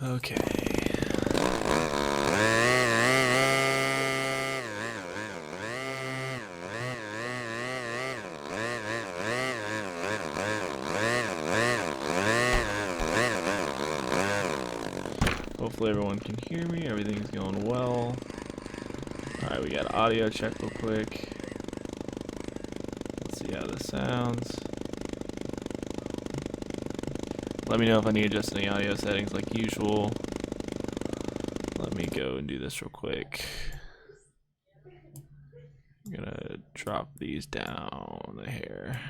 Okay. Hopefully everyone can hear me. Everything's going well. Alright, we got audio check real quick. Let's see how this sounds. Let me know if I need to adjust any audio settings like usual. Let me go and do this real quick. I'm gonna drop these down the hair.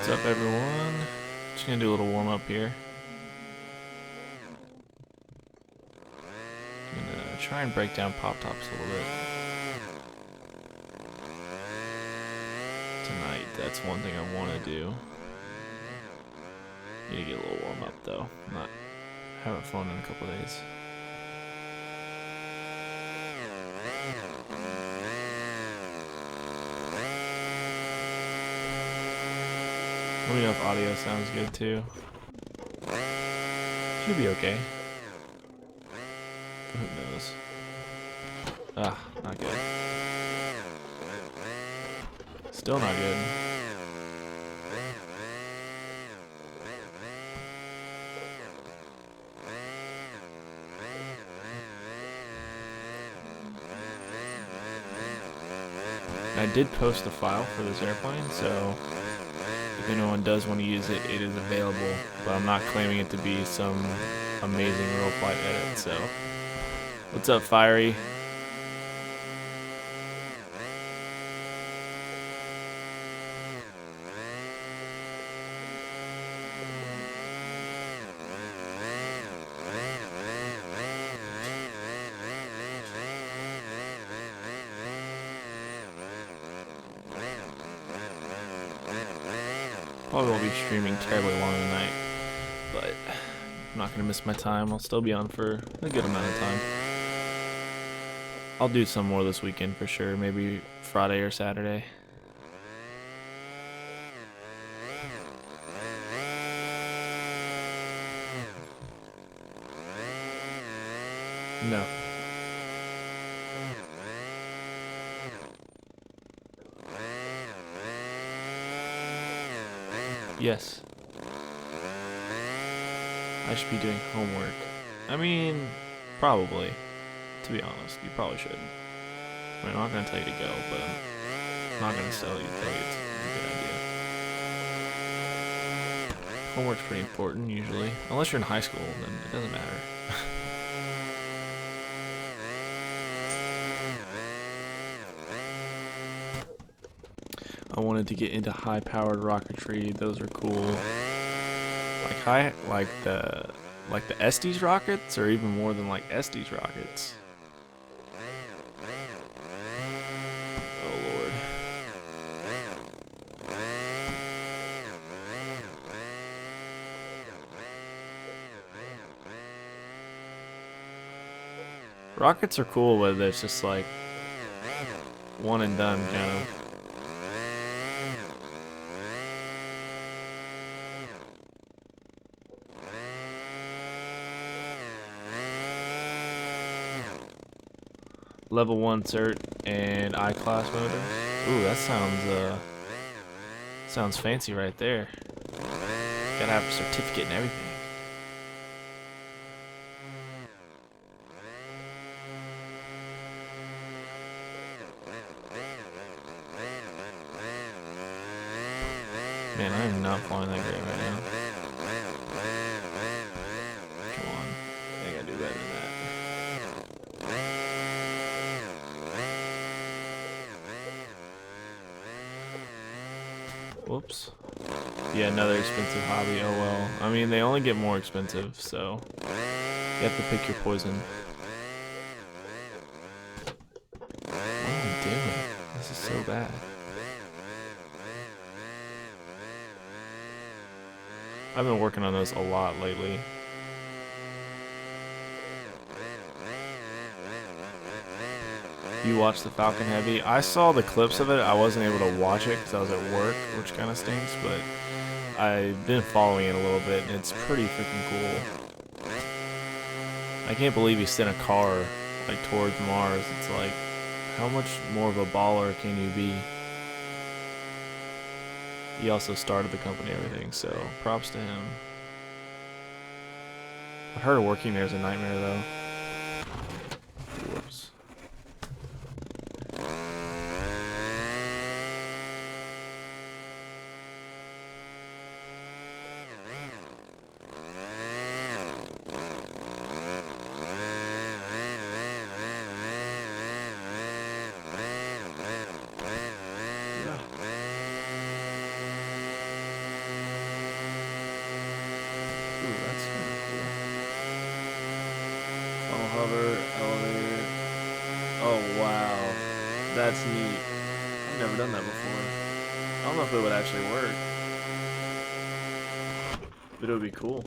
What's up, everyone? Just gonna do a little warm up here. Gonna try and break down pop tops a little bit tonight. That's one thing I want to do. Need to get a little warm up though. Haven't flown in a couple of days. Let me know if audio sounds good too. Should be okay. Who knows? Ah, not good. Still not good. I did post a file for this airplane, so if anyone does want to use it, it is available, but I'm not claiming it to be some amazing real flight edit, so. What's up, Fiery? Probably won't be streaming terribly long tonight, but I'm not gonna miss my time. I'll still be on for a good amount of time. I'll do some more this weekend for sure, maybe Friday or Saturday. No. Yes. I should be doing homework. I mean, probably. To be honest, you probably should. I mean, I'm not going to tell you to go, but I'm not going to tell you it's a good idea. Homework's pretty important, usually. Unless you're in high school, then it doesn't matter. I wanted to get into high-powered rocketry. Those are cool. Like the Estes rockets, or even more than like Estes rockets. Oh Lord. Rockets are cool, but it's just like one and done kind of. Level 1 cert and I-class motor. Ooh, that sounds fancy right there. Gotta have a certificate and everything. Man, I am not flying that great right now. Come on. I gotta do better than that. Whoops. Yeah, another expensive hobby. Oh well. I mean, they only get more expensive, so you have to pick your poison. What am I doing? This is so bad. I've been working on those a lot lately. You watched the Falcon Heavy? I saw the clips of it. I wasn't able to watch it because I was at work, which kind of stinks, but I've been following it a little bit, and it's pretty freaking cool. I can't believe he sent a car like towards Mars. It's like, how much more of a baller can you be? He also started the company and everything, so props to him. I heard working there is a nightmare, though. Whoops. Hover, elevator. Oh wow, that's neat. I've never done that before. I don't know if it would actually work, but it would be cool.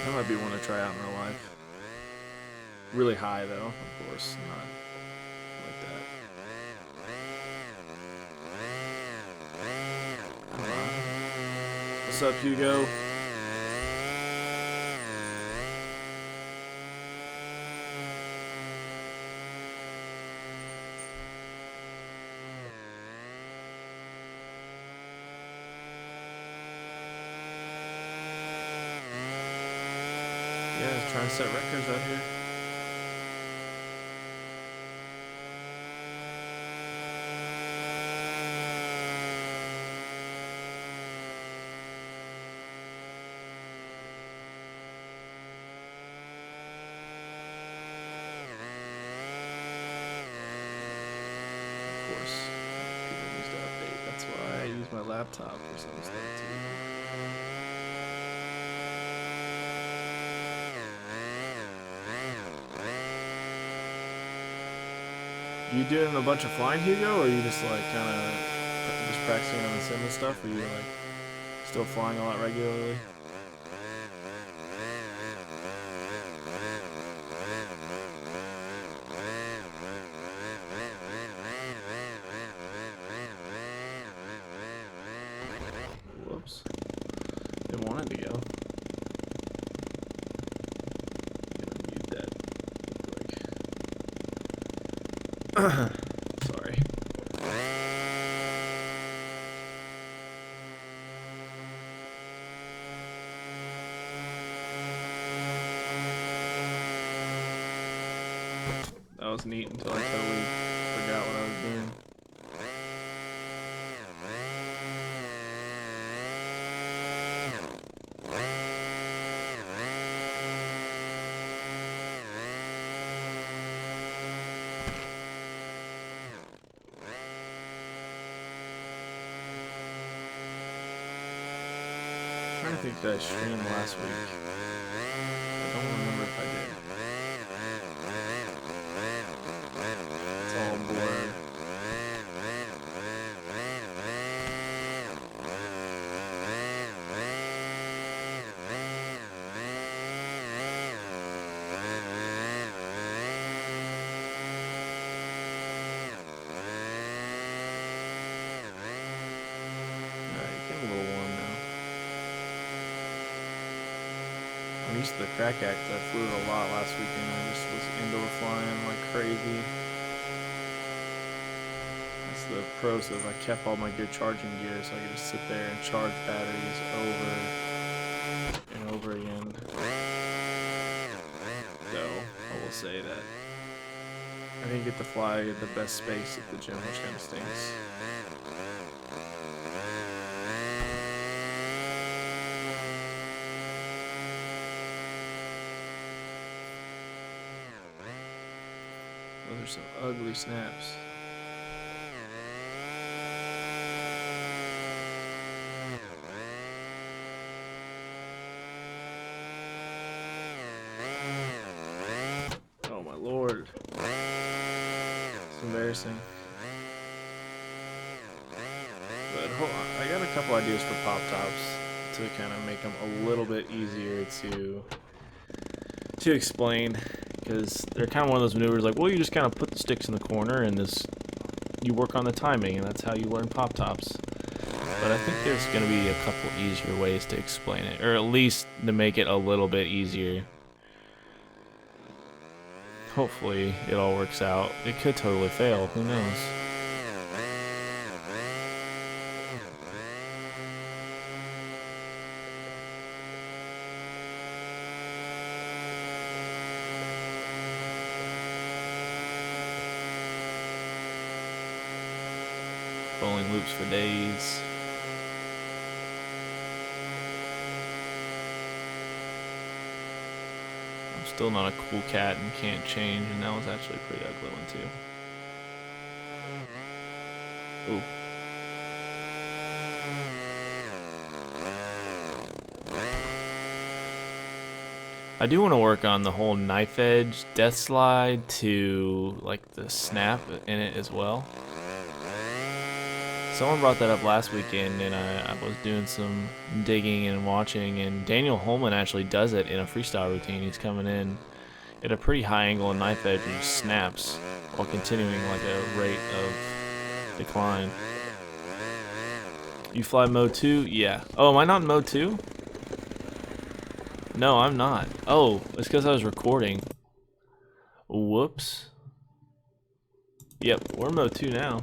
That might be one to try out in real life. Really high though, of course, not like that. What's up, Hugo? Yeah, trying to set records out here. Of course, people needs to update. That's why I use my laptop for some stuff too. You doing a bunch of flying, Hugo, or are you just like kind of just practicing on the sim and stuff? Or you like still flying a lot regularly? Whoops, didn't want it to go. Sorry. That was neat until I totally forgot what I was doing. I don't think that I streamed last week. I don't remember if I did. It's all blurred. Alright, getting a little warm now. I'm used to the crack act. I flew it a lot last weekend. I just was indoor flying like crazy. That's the pros of I kept all my good charging gear, so I could just sit there and charge batteries over and over again. So I will say that I didn't get to fly at the best space at the gym, which kind of stinks. Those are some ugly snaps. Oh my lord. It's embarrassing. But hold on, I got a couple ideas for pop tops to kind of make them a little bit easier to explain, because they're kind of one of those maneuvers like, well, you just kind of put the sticks in the corner and you work on the timing, and that's how you learn pop tops. But I think there's going to be a couple easier ways to explain it, or at least to make it a little bit easier. Hopefully it all works out. It could totally fail, who knows? Bowling loops for days. I'm still not a cool cat and can't change, and that was actually a pretty ugly one too. Ooh. I do want to work on the whole knife edge death slide to like the snap in it as well. Someone brought that up last weekend, and I was doing some digging and watching, and Daniel Holman actually does it in a freestyle routine. He's coming in at a pretty high angle and knife edge and just snaps while continuing like a rate of decline. You fly mode 2? Yeah. Oh, am I not in mode 2? No, I'm not. Oh, it's because I was recording. Whoops. Yep, we're in mode 2 now.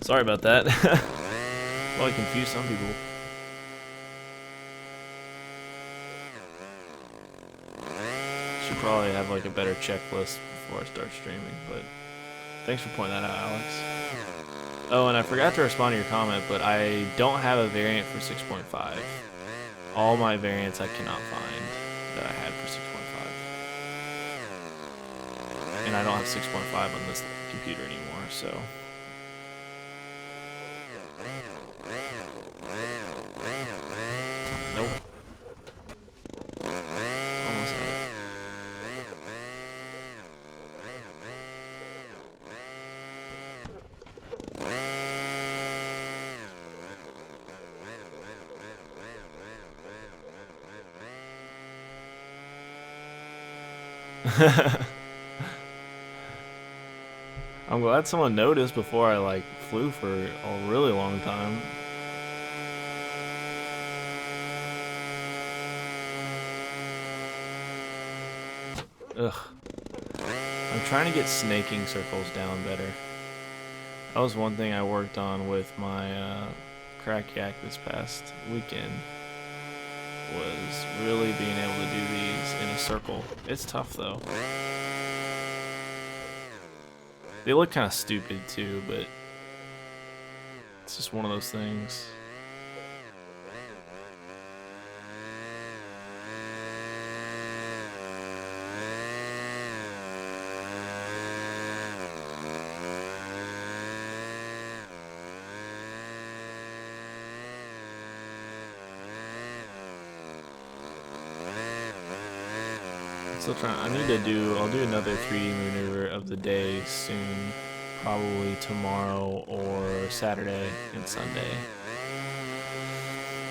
Sorry about that. Probably confused some people. Should probably have like a better checklist before I start streaming, but thanks for pointing that out, Alex. Oh, and I forgot to respond to your comment, but I don't have a variant for 6.5. All my variants I cannot find that I had for 6.5. And I don't have 6.5 on this computer anymore, so... Nope. Almost had it. I'm glad someone noticed before I like flew for a really long time. Ugh. I'm trying to get snaking circles down better. That was one thing I worked on with my crack yak this past weekend, was really being able to do these in a circle. It's tough though. They look kind of stupid too, but it's just one of those things. Still trying. I'll do another 3D maneuver of the day soon, probably tomorrow or Saturday and Sunday.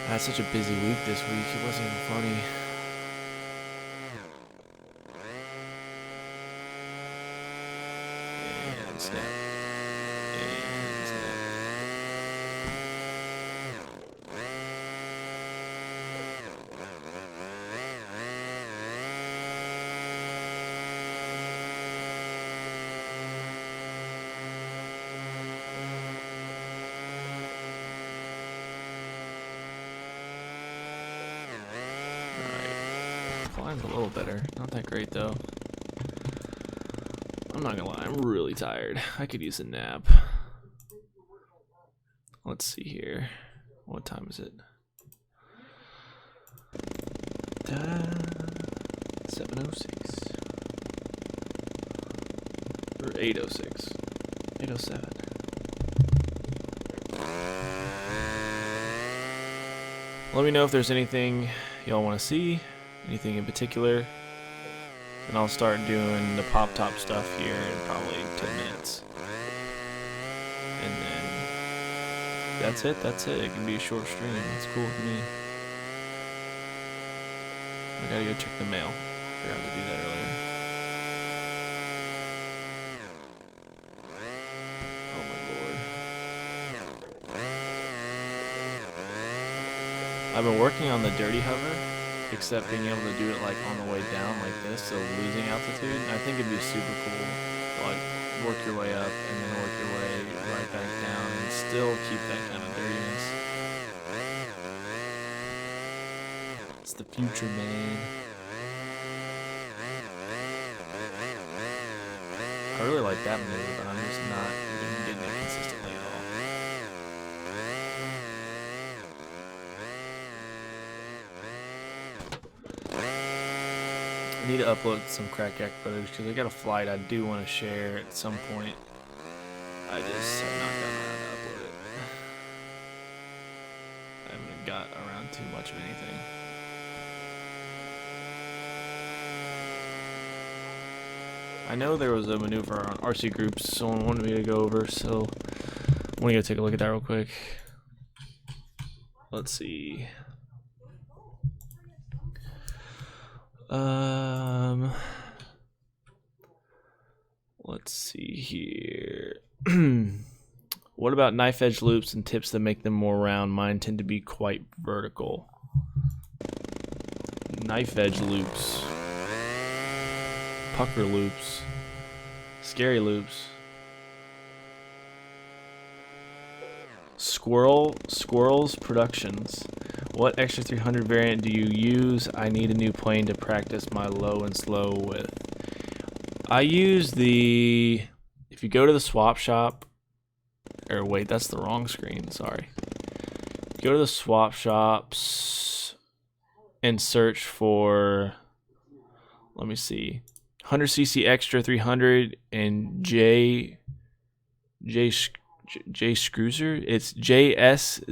I had such a busy week this week, it wasn't even funny. And snap. And snap. Flying's a little better. Not that great though. I'm not gonna lie, I'm really tired. I could use a nap. Let's see here. What time is it? 7:06. Or 8:06. 8:07. Let me know if there's anything y'all want to see, anything in particular, and I'll start doing the pop top stuff here in probably 10 minutes. And then that's it. It can be a short stream. That's cool with me. I gotta go check the mail. Forgot to do that earlier. Oh my lord. I've been working on the dirty hover, except being able to do it like on the way down like this, so losing altitude. I think it'd be super cool to like work your way up and then work your way right back down and still keep that kind of dirtiness. It's the future, man. I really like that move, but I'm just not getting it consistently at all. I need to upload some crack yak footage because I got a flight I do want to share at some point. I just have not gotten around to upload it. I haven't got around too much of anything. I know there was a maneuver on RC groups someone wanted me to go over, so I'm gonna go take a look at that real quick. Let's see. Let's see here. What about knife edge loops and tips that make them more round? Mine tend to be quite vertical. Knife edge loops. Pucker loops. Scary loops. Squirrels Productions. What extra 300 variant do you use? I need a new plane to practice my low and slow with. I use the... If you go to the swap shop... Or wait, that's the wrong screen, sorry. Go to the swap shops and search for... Let me see. 100cc extra 300 and J Scruiser. It's JSZCZUR.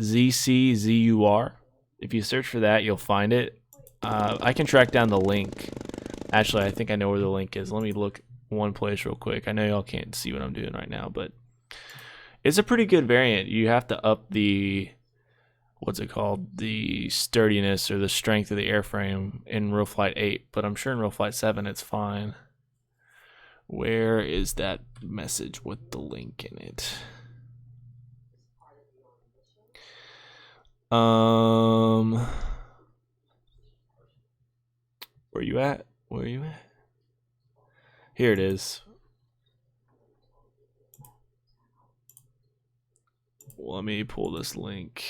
If you search for that, you'll find it. I can track down the link. Actually, I think I know where the link is. Let me look one place real quick. I know y'all can't see what I'm doing right now, but it's a pretty good variant. You have to up the, what's it called? The sturdiness or the strength of the airframe in Real Flight 8, but I'm sure in Real Flight 7 it's fine. Where is that message with the link in it? Where you at? Where you at? Here it is. Let me pull this link.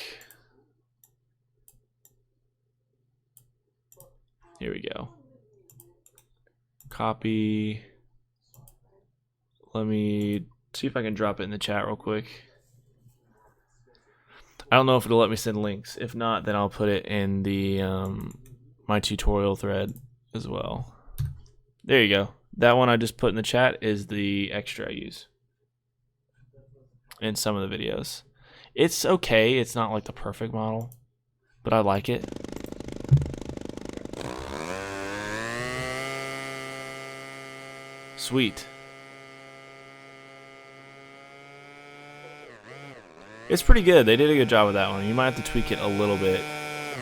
Here we go. Copy. Let me see if I can drop it in the chat real quick. I don't know if it'll let me send links. If not, then I'll put it in the my tutorial thread as well. There you go. That one I just put in the chat is the extra I use in some of the videos. It's okay. It's not like the perfect model, but I like it. Sweet. It's pretty good. They did a good job with that one. You might have to tweak it a little bit.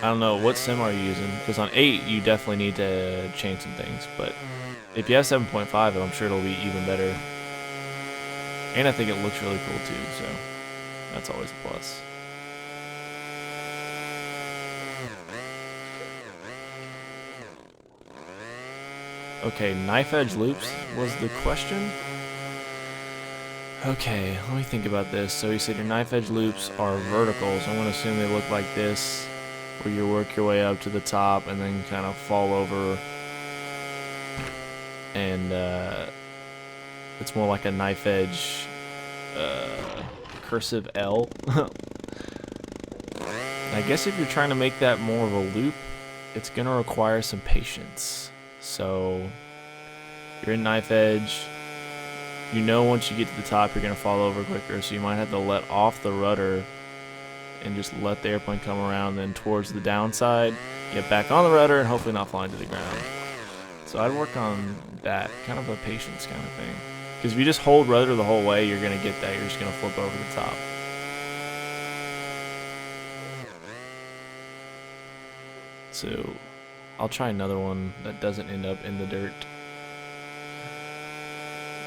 I don't know what sim are you using, because on 8 you definitely need to change some things, but if you have 7.5, I'm sure it'll be even better. And I think it looks really cool too, so that's always a plus. Okay, knife edge loops was the question. Okay, let me think about this. So you said your knife edge loops are vertical, so I'm going to assume they look like this, where you work your way up to the top and then kind of fall over and It's more like a knife edge cursive L. I guess if you're trying to make that more of a loop, it's gonna require some patience. So you're in knife edge, you know once you get to the top you're gonna fall over quicker, so you might have to let off the rudder and just let the airplane come around, then towards the downside, get back on the rudder and hopefully not flying to the ground. So I'd work on that, kind of a patience kind of thing. Because if you just hold rudder the whole way, you're gonna get that, you're just gonna flip over the top. So I'll try another one that doesn't end up in the dirt.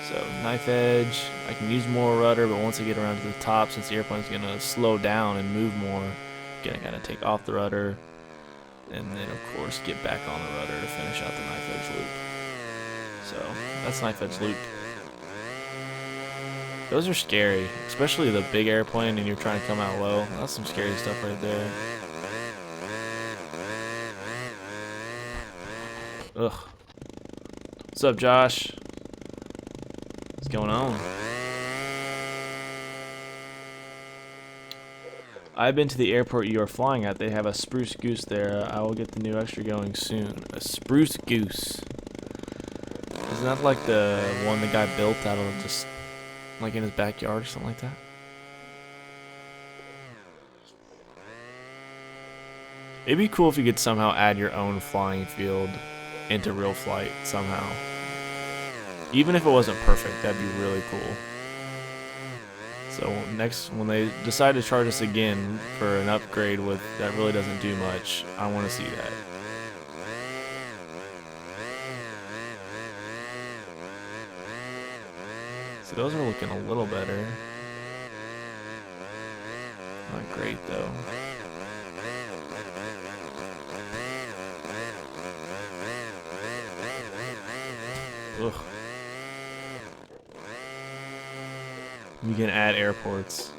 So knife edge, I can use more rudder, but once I get around to the top, since the airplane's gonna slow down and move more, again, I gotta take off the rudder, and then of course get back on the rudder to finish out the knife edge loop. So that's knife edge loop. Those are scary, especially the big airplane and you're trying to come out low. That's some scary stuff right there. Ugh. What's up, Josh? What's going on? I've been to the airport you are flying at. They have a spruce goose there. I will get the new extra going soon. A spruce goose. Isn't that like the one the guy built out of just like in his backyard or something like that? It'd be cool if you could somehow add your own flying field into real flight somehow. Even if it wasn't perfect, that'd be really cool. So next, when they decide to charge us again for an upgrade with that really doesn't do much, I want to see that. So those are looking a little better. Not great though. Ugh. You can add airports.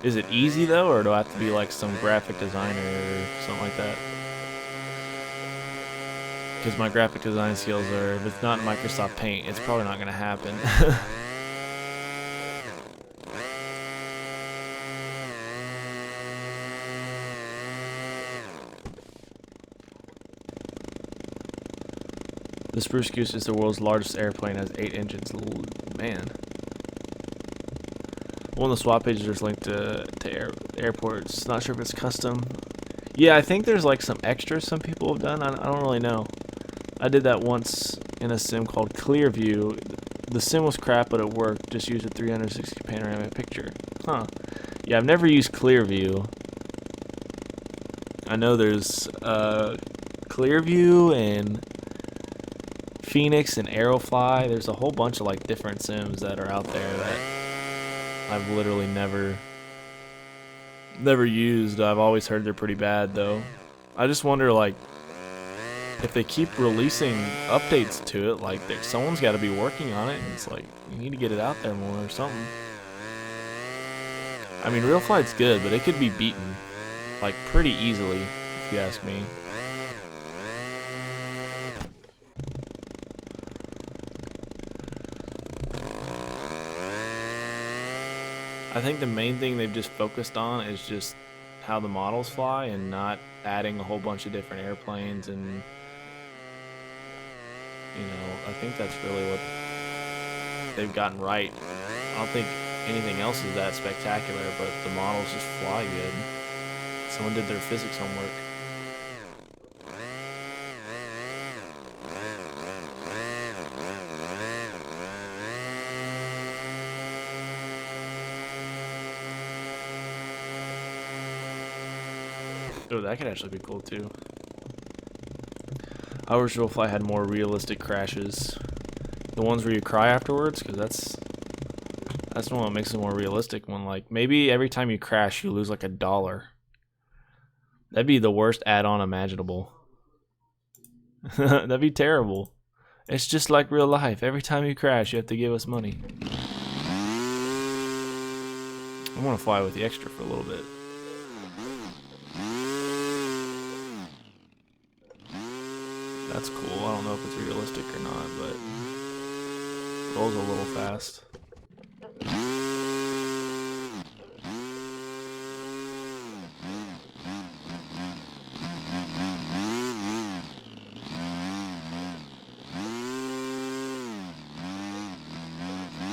Is it easy though, or do I have to be like some graphic designer or something like that? Because my graphic design skills are, if it's not in Microsoft Paint, it's probably not going to happen. The Spruce Goose is the world's largest airplane, has 8 engines. Man. One of the swap pages is linked to airports. Not sure if it's custom. Yeah, I think there's like some extras some people have done. I don't really know. I did that once in a sim called Clearview. The sim was crap, but it worked. Just use a 360 panoramic picture. Huh. Yeah, I've never used Clearview. I know there's Clearview and Phoenix and Aerofly. There's a whole bunch of like different sims that are out there that I've literally never used. I've always heard they're pretty bad though. I just wonder like if they keep releasing updates to it, like someone's got to be working on it, and it's like you need to get it out there more or something. I mean, Real Flight's good, but it could be beaten like pretty easily if you ask me. I think the main thing they've just focused on is just how the models fly and not adding a whole bunch of different airplanes, and you know, I think that's really what they've gotten right. I don't think anything else is that spectacular, but the models just fly good. Someone did their physics homework. Oh, that could actually be cool too. I wish Real Flight had more realistic crashes. The ones where you cry afterwards, because that's the one that makes it more realistic. One like maybe every time you crash, you lose like $1. That'd be the worst add-on imaginable. That'd be terrible. It's just like real life. Every time you crash, you have to give us money. I want to fly with the extra for a little bit. That's cool. I don't know if it's realistic or not, but Rolls a little fast.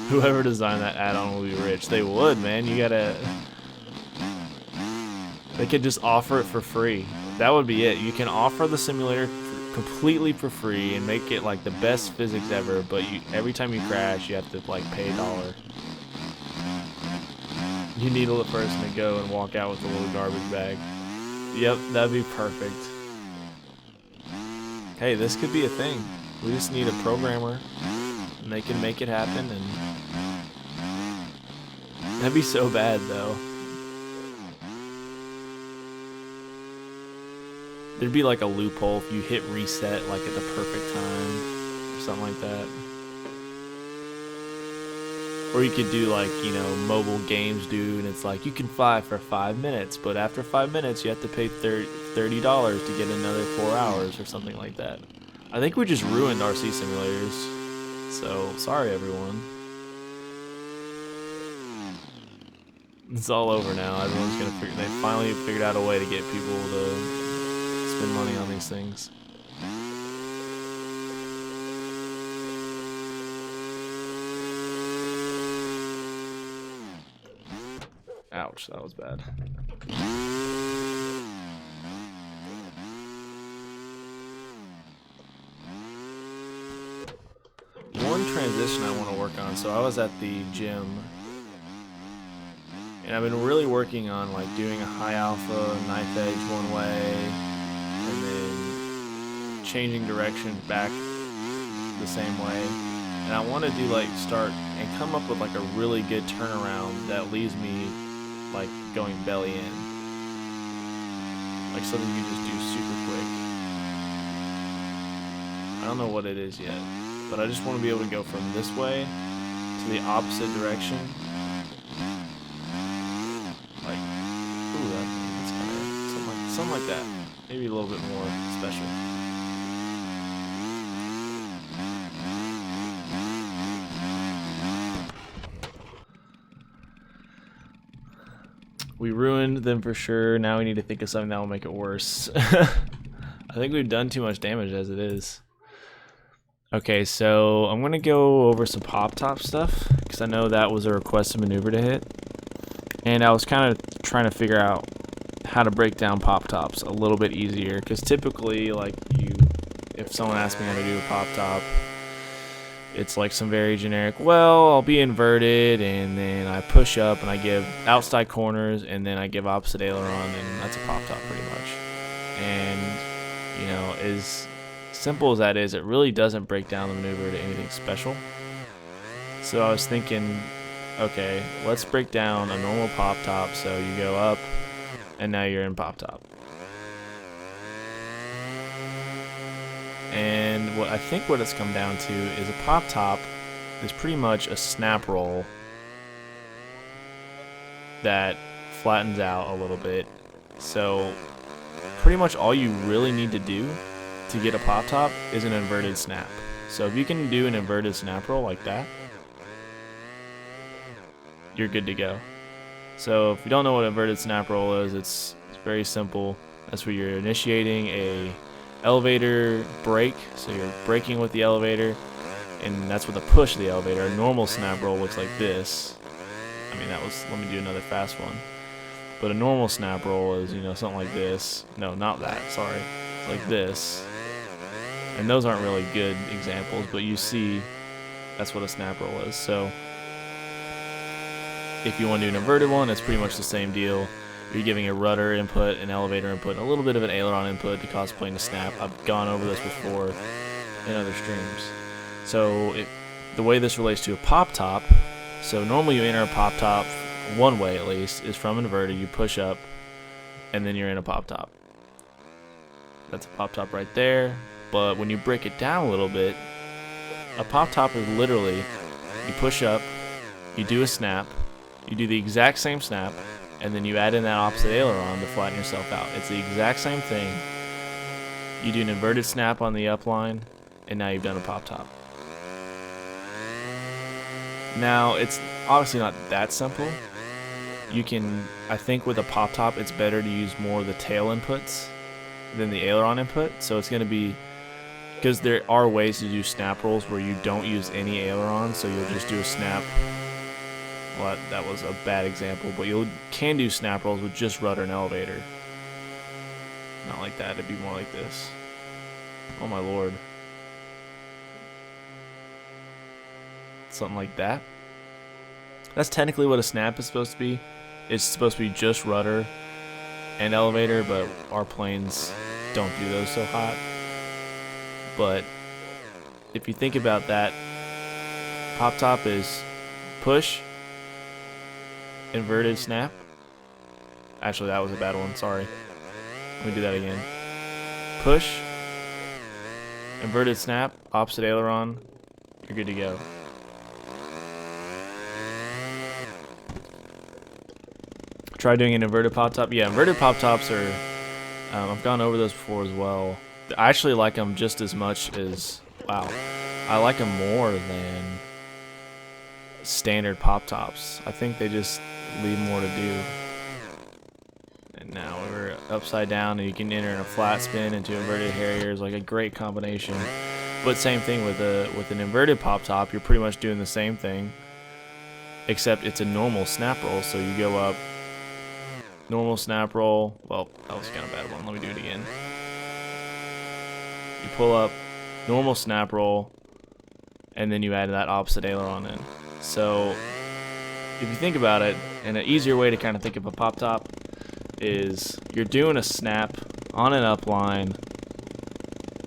Whoever designed that add-on will be rich. They would, man. You gotta... They could just offer it for free. That would be it. You can offer the simulator completely for free and make it like the best physics ever, but every time you crash, you have to like pay $1. You need a person to go and walk out with a little garbage bag. Yep, that'd be perfect. Hey, this could be a thing. We just need a programmer, and they can make it happen, and that'd be so bad, though. There'd be like a loophole if you hit reset like at the perfect time or something like that. Or you could do like, you know, mobile games do, and it's like you can fly for 5 minutes, but after 5 minutes you have to pay $30 to get another 4 hours or something like that. I think we just ruined RC simulators. So, sorry everyone. It's all over now. Everyone's gonna figure. They finally figured out a way to get people to spend money on these things. Ouch, that was bad. One transition I want to work on. So I was at the gym, and I've been really working on like doing a high alpha, knife edge one way, and then changing direction back the same way. And I want to do like start and come up with like a really good turnaround that leaves me like going belly in, like something you just do super quick. I don't know what it is yet, but I just want to be able to go from this way to the opposite direction. Like, ooh, that's kind of something like that. Maybe a little bit more special. We ruined them for sure. Now we need to think of something that will make it worse. I think we've done too much damage as it is. Okay, so I'm going to go over some pop-top stuff, because I know that was a requested maneuver to hit. And I was kind of trying to figure out how to break down pop-tops a little bit easier, because typically, like, if someone asks me how to do a pop-top, it's like some very generic, well, I'll be inverted, and then I push up, and I give outside corners, and then I give opposite aileron, and that's a pop-top pretty much. And, you know, as simple as that is, it really doesn't break down the maneuver to anything special. So I was thinking, okay, let's break down a normal pop-top, so you go up, and now you're in pop-top. And what I think what it's come down to is a pop top is pretty much a snap roll that flattens out a little bit. So pretty much all you really need to do to get a pop top is an inverted snap. So if you can do an inverted snap roll like that, you're good to go. So if you don't know what inverted snap roll is, it's very simple. That's where you're initiating a elevator brake, so you're braking with the elevator, and that's with a push of the elevator. A normal snap roll looks like this. I mean, let me do another fast one. But a normal snap roll is, you know, something like this. No, not that, sorry. It's like this. And those aren't really good examples, but you see that's what a snap roll is. So if you want to do an inverted one, it's pretty much the same deal. You're giving a rudder input, an elevator input, and a little bit of an aileron input to cause plane to snap. I've gone over this before in other streams. So the way this relates to a pop top, so normally you enter a pop top one way at least, is from inverted, you push up, and then you're in a pop top. That's a pop top right there. But when you break it down a little bit, a pop top is literally, you push up, you do a snap, you do the exact same snap, and then you add in that opposite aileron to flatten yourself out. It's the exact same thing. You do an inverted snap on the upline, and now you've done a pop top. Now, it's obviously not that simple. You can, I think with a pop top, it's better to use more of the tail inputs than the aileron input. So it's going to be, because there are ways to do snap rolls where you don't use any aileron, so you'll just do a snap. Well, that was a bad example, but you can do snap rolls with just rudder and elevator. Not like that, it'd be more like this. Oh my lord. Something like that. That's technically what a snap is supposed to be. It's supposed to be just rudder and elevator, but our planes don't do those so hot. But if you think about that, pop top is push, inverted snap. Actually, that was a bad one, sorry. Let me do that again. Push, inverted snap, opposite aileron, you're good to go. Try doing an inverted pop top. Yeah, inverted pop tops are, I've gone over those before as well. I actually like them just as much as, wow, I like them more than standard pop tops. I think they just leave more to do. And now we're upside down, and you can enter in a flat spin into inverted Harriers, like a great combination. But same thing with an inverted pop top, you're pretty much doing the same thing, except it's a normal snap roll. So you go up, normal snap roll. Well, that was kind of a bad one. Let me do it again. You pull up, normal snap roll, and then you add that opposite aileron in. So if you think about it, and an easier way to kind of think of a pop top is you're doing a snap on an upline,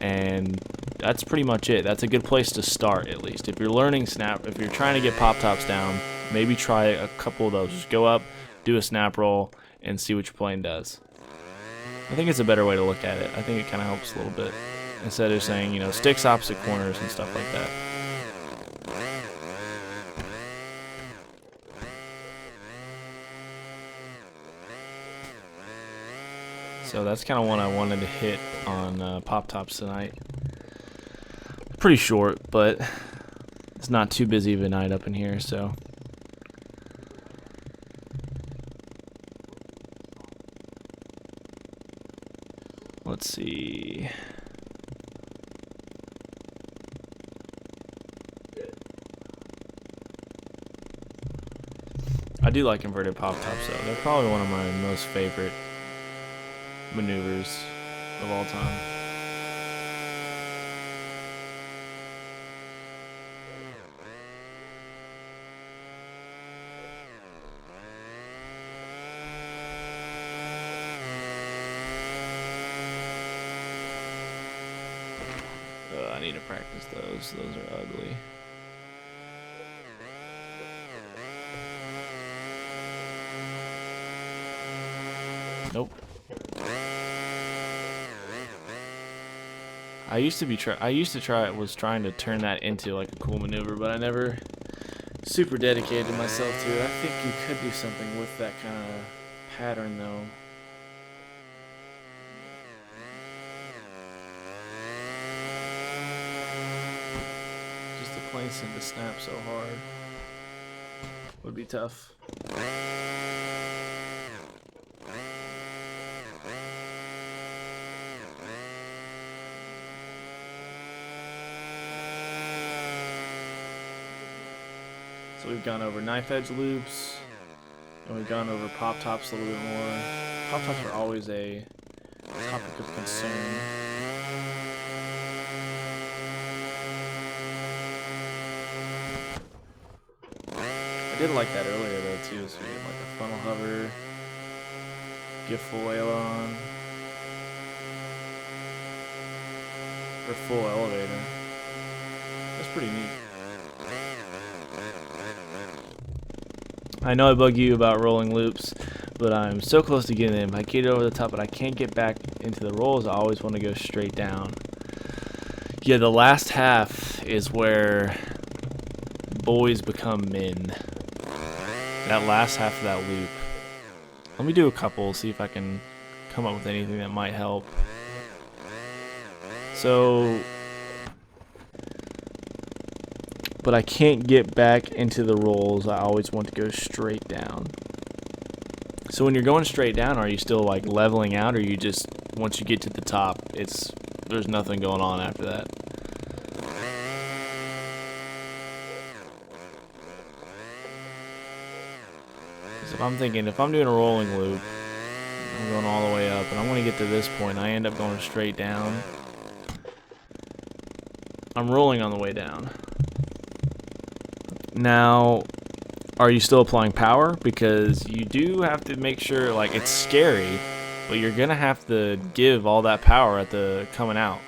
and that's pretty much it. That's a good place to start, at least. If you're learning snap, if you're trying to get pop tops down, maybe try a couple of those. Just go up, do a snap roll, and see what your plane does. I think it's a better way to look at it. I think it kind of helps a little bit, instead of saying, you know, sticks opposite corners and stuff like that. So that's kind of one I wanted to hit on pop tops tonight. Pretty short, but it's not too busy of a night up in here, so. Let's see. I do like inverted pop tops though. They're probably one of my most favorite maneuvers of all time. I need to practice those. Those are ugly. Nope. I used to was trying to turn that into like a cool maneuver, but I never super dedicated myself to it. I think you could do something with that kind of pattern though. Just the plane seemed to snap so hard. Would be tough. So we've gone over knife edge loops, and we've gone over pop tops a little bit more. Pop tops are always a topic of concern. I did like that earlier though too, so we had like a funnel hover, get full aileron, or full elevator. That's pretty neat. I know I bug you about rolling loops, but I'm so close to getting them. I get it over the top, but I can't get back into the rolls. I always want to go straight down. Yeah, the last half is where boys become men. That last half of that loop. Let me do a couple, see if I can come up with anything that might help. So but I can't get back into the rolls. I always want to go straight down. So when you're going straight down, are you still like leveling out, or you just, once you get to the top, there's nothing going on after that? Because if I'm thinking, if I'm doing a rolling loop, I'm going all the way up, and I'm going to get to this point, I end up going straight down. I'm rolling on the way down. Now, are you still applying power? Because you do have to make sure, like, it's scary, but you're going to have to give all that power at the coming out.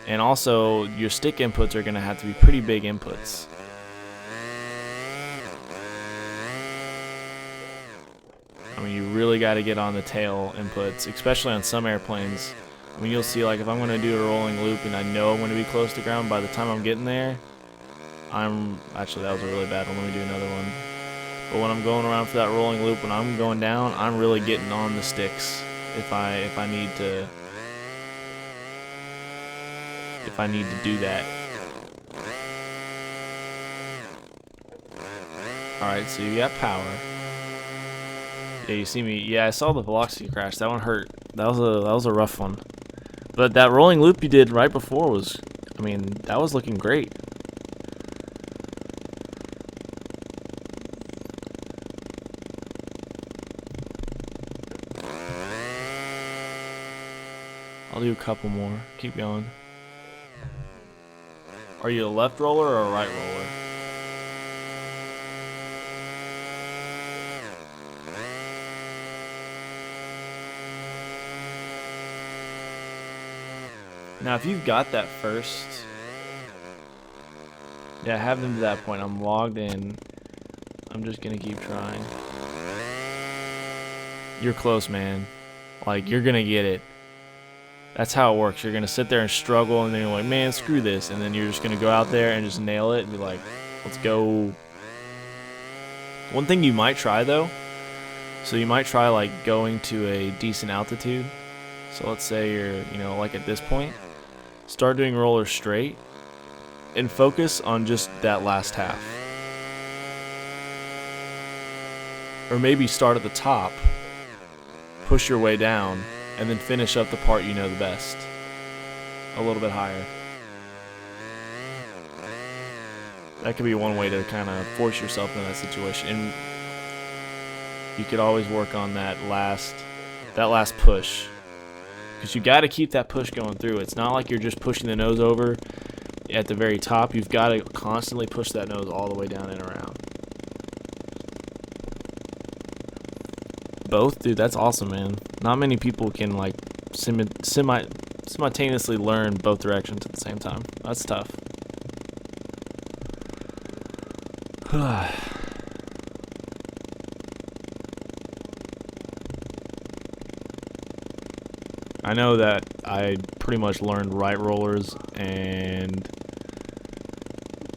And also, your stick inputs are going to have to be pretty big inputs. I mean, you really got to get on the tail inputs, especially on some airplanes. I mean, you'll see, like, if I'm going to do a rolling loop and I know I'm going to be close to ground, by the time I'm getting there, actually, that was a really bad one. Let me do another one. But when I'm going around for that rolling loop, when I'm going down, I'm really getting on the sticks if I need to do that. Alright, so you got power. Yeah, you see me. Yeah, I saw the velocity crash. That one hurt. That was a rough one. But that rolling loop you did right before was, I mean, that was looking great. I'll do a couple more. Keep going. Are you a left roller or a right roller? Now, if you've got that first, yeah, have them to that point. I'm logged in. I'm just gonna keep trying. You're close, man. Like, you're gonna get it. That's how it works. You're gonna sit there and struggle, and then you're like, man, screw this, and then you're just gonna go out there and just nail it and be like, let's go. One thing you might try though, so you might try like going to a decent altitude. So let's say you're, like at this point, start doing roller straight and focus on just that last half. Or maybe start at the top, push your way down, and then finish up the part you know the best. A little bit higher. That could be one way to kind of force yourself into that situation. And you could always work on that last push. Because you got to keep that push going through. It's not like you're just pushing the nose over at the very top. You've got to constantly push that nose all the way down and around. Both? Dude, that's awesome, man. Not many people can like simultaneously learn both directions at the same time. That's tough. I know that I pretty much learned right rollers and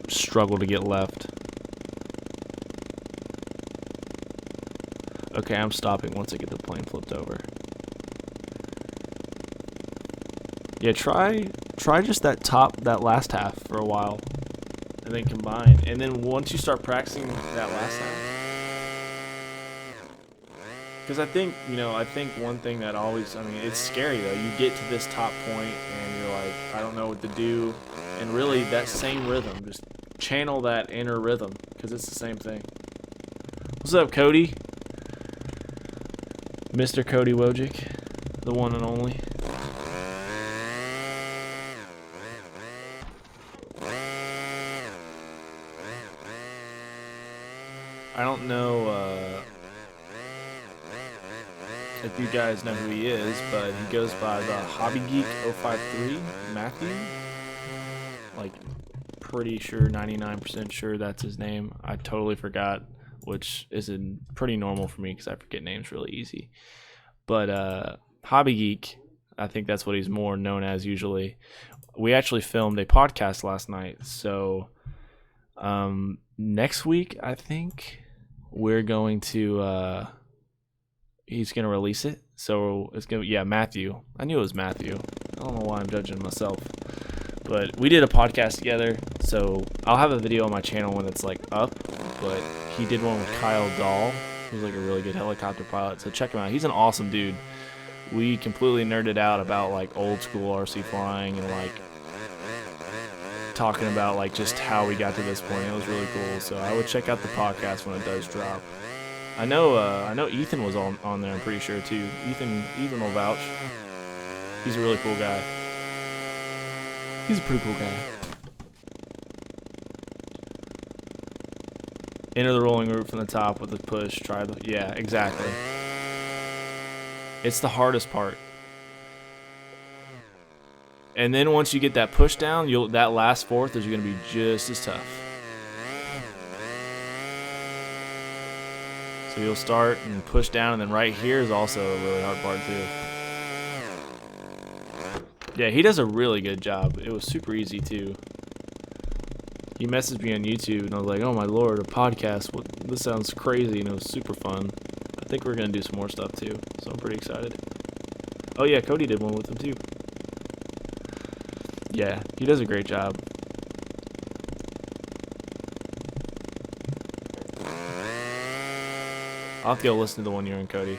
struggle to get left. Okay, I'm stopping once I get the plane flipped over. Yeah, try just that last half for a while, and then combine. And then once you start practicing that last half, because I think one thing that always, it's scary though. You get to this top point and you're like, I don't know what to do, and really that same rhythm, just channel that inner rhythm, because it's the same thing. What's up, Cody? Mr. Cody Wojcik, the one and only. I don't know if you guys know who he is, but he goes by the Hobby Geek 053, Matthew. Like, pretty sure, 99% sure that's his name. I totally forgot, which is pretty normal for me because I forget names really easy. But Hobby Geek, I think that's what he's more known as usually. We actually filmed a podcast last night, so next week I think we're going to he's gonna release it. So it's gonna, yeah, Matthew. I knew it was Matthew. I don't know why I'm judging myself, But we did a podcast together, so I'll have a video on my channel when it's like up. But he did one with Kyle Dahl, who's like a really good helicopter pilot. So check him out. He's an awesome dude. We completely nerded out about like old school RC flying and like talking about like just how we got to this point. It was really cool. So I would check out the podcast when it does drop. I know Ethan was on there, I'm pretty sure too. Ethan will vouch. He's a really cool guy. He's a pretty cool guy. Enter the rolling route from the top with the push. Yeah, exactly. It's the hardest part. And then once you get that push down, that last fourth is going to be just as tough. So you'll start and push down, and then right here is also a really hard part too. Yeah, he does a really good job. It was super easy too. He messaged me on YouTube, and I was like, "Oh my lord, a podcast! This sounds crazy!" And it was super fun. I think we're gonna do some more stuff too, so I'm pretty excited. Oh yeah, Cody did one with him too. Yeah, he does a great job. I'll have to go listen to the one you're in, Cody.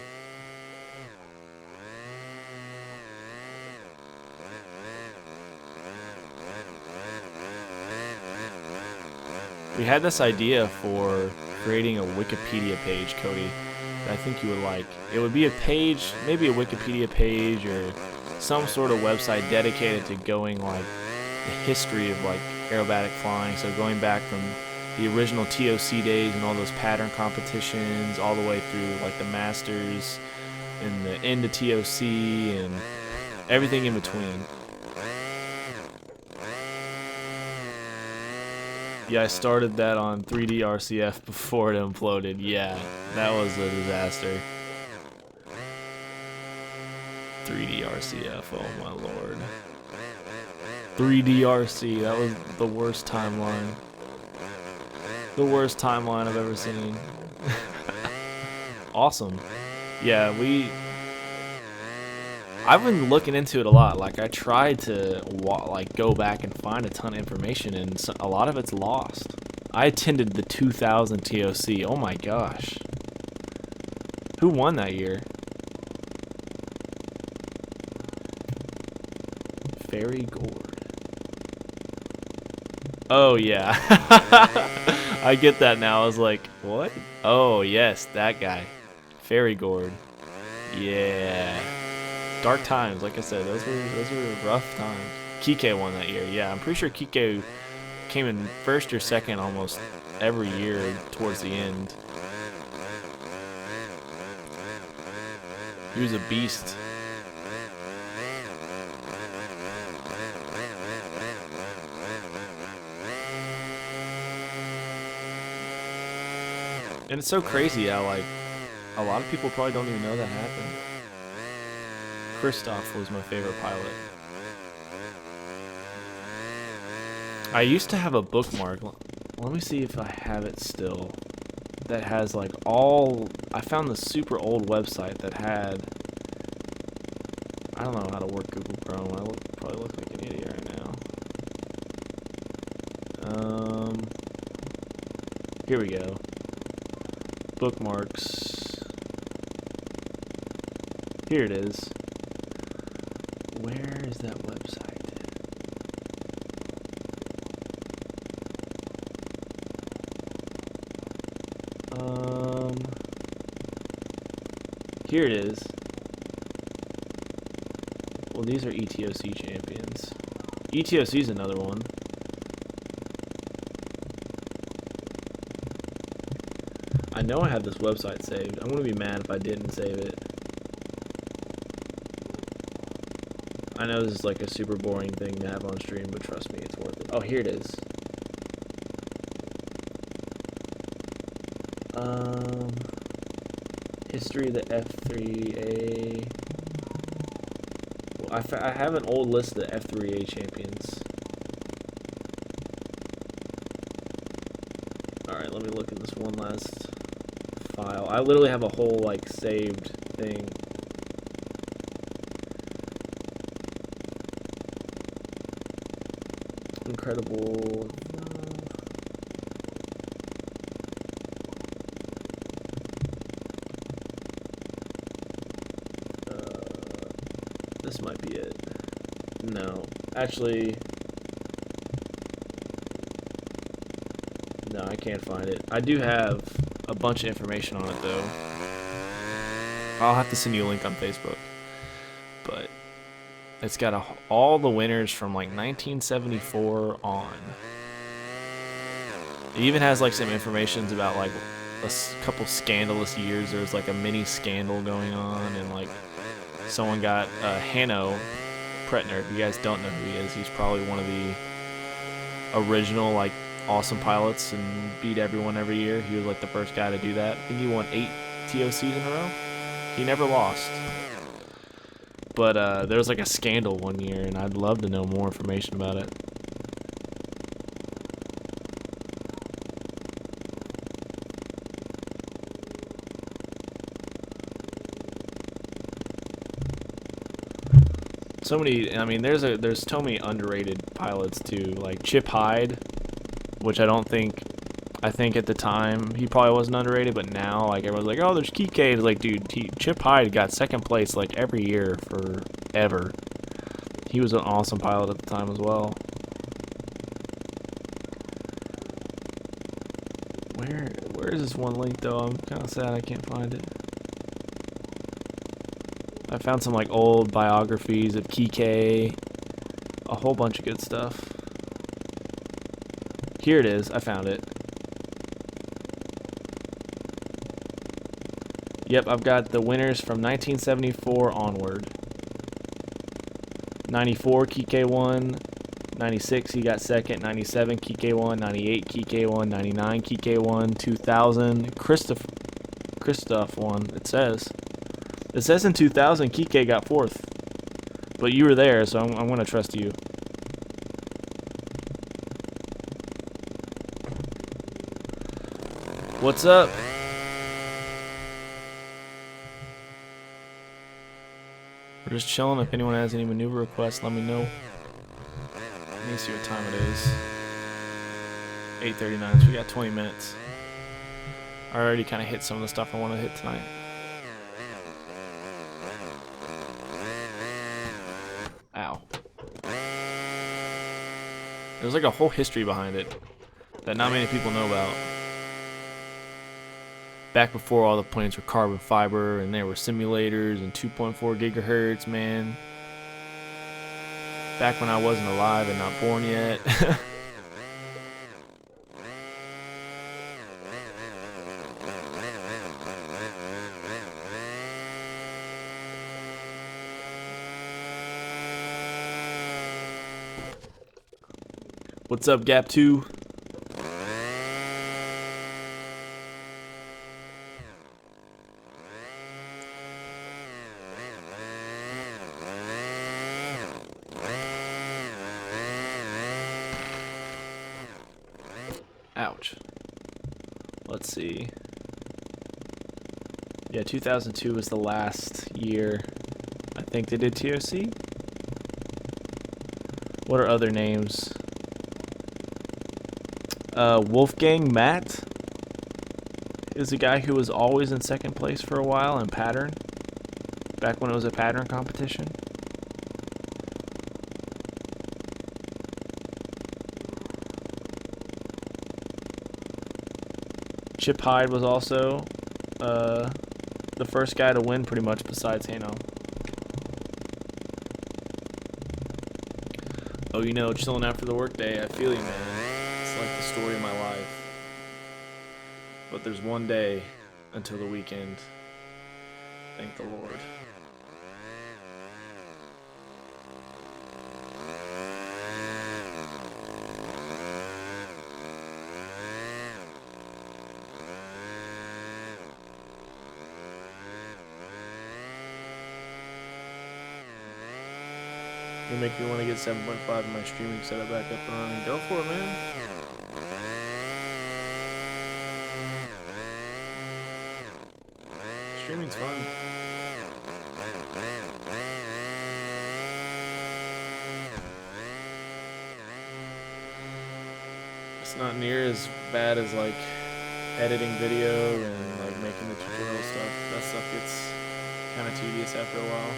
We had this idea for creating a Wikipedia page, Cody, that I think you would like. It would be a page, maybe a Wikipedia page or some sort of website dedicated to going like the history of like aerobatic flying. So going back from the original TOC days and all those pattern competitions all the way through like the Masters and the end of TOC and everything in between. Yeah, I started that on 3D RCF before it imploded. Yeah, that was a disaster. 3D RCF, oh my lord. 3D RC, that was the worst timeline. The worst timeline I've ever seen. Awesome. Yeah, I've been looking into it a lot. Like, I tried to like go back and find a ton of information, and a lot of it's lost. I attended the 2000 TOC. Oh my gosh. Who won that year? Ferry Gord. Oh yeah. I get that now. I was like, what? Oh yes, that guy. Ferry Gord. Yeah. Dark times, like I said, those were rough times. Kike won that year. Yeah, I'm pretty sure Kike came in first or second almost every year towards the end. He was a beast. And it's so crazy how like a lot of people probably don't even know that happened. Christoph was my favorite pilot. I used to have a bookmark. Let me see if I have it still. That has like all... I found the super old website that had... I don't know how to work Google Chrome. I probably look like an idiot right now. Here we go. Bookmarks. Here it is. Where is that website? Here it is. Well, these are ETOC champions. ETOC is another one. I know I have this website saved. I'm gonna be mad if I didn't save it. I know this is like a super boring thing to have on stream, but trust me, it's worth it. Oh, here it is. History of the F3A. Well, I have an old list of the F3A champions. Alright, let me look at this one last file. I literally have a whole, like, saved thing. incredible. This might be it. No, actually, no, I can't find it. I do have a bunch of information on it though. I'll have to send you a link on Facebook. But it's got all the winners from like 1974 on. It even has like some information about like a couple scandalous years. There was like a mini scandal going on, and like someone got Hanno Pretner. If you guys don't know who he is, he's probably one of the original like awesome pilots and beat everyone every year. He was like the first guy to do that. I think he won 8 TOCs in a row. He never lost. But there was like a scandal one year, and I'd love to know more information about it. So many, I mean, there's so many underrated pilots too, like Chip Hyde, which I think at the time he probably wasn't underrated, but now like everyone's like, oh, there's Kike. It's like, dude, Chip Hyde got second place like every year forever. He was an awesome pilot at the time as well. Where is this one link though? I'm kind of sad I can't find it. I found some like old biographies of Kike, a whole bunch of good stuff. Here it is. I found it. Yep, I've got the winners from 1974 onward. 94, Kike won. 96, he got second. 97, Kike won. 98, Kike won. 99, Kike won. 2000, Christoph won. It says in 2000, Kike got fourth. But you were there, so I'm going to trust you. What's up? We're just chilling. If anyone has any maneuver requests, let me know. Let me see what time it is. 8:39, so we got 20 minutes. I already kind of hit some of the stuff I want to hit tonight. Ow. There's like a whole history behind it that not many people know about. Back before all the planes were carbon fiber and there were simulators and 2.4 gigahertz, man. Back when I wasn't alive and not born yet. What's up, Gap 2? Ouch. Let's see. Yeah, 2002 was the last year I think they did TOC. What are other names? Wolfgang Matt is a guy who was always in second place for a while in pattern, back when it was a pattern competition. Chip Hyde was also the first guy to win pretty much besides Hanno. Oh, you know, chilling after the workday, I feel you, man. It's like the story of my life. But there's one day until the weekend. Thank the Lord. You make me want to get 7.5 in my streaming setup back up and running. Go for it, man. Streaming's fun. not near as bad as like editing video and like making the tutorial stuff. That stuff gets kind of tedious after a while.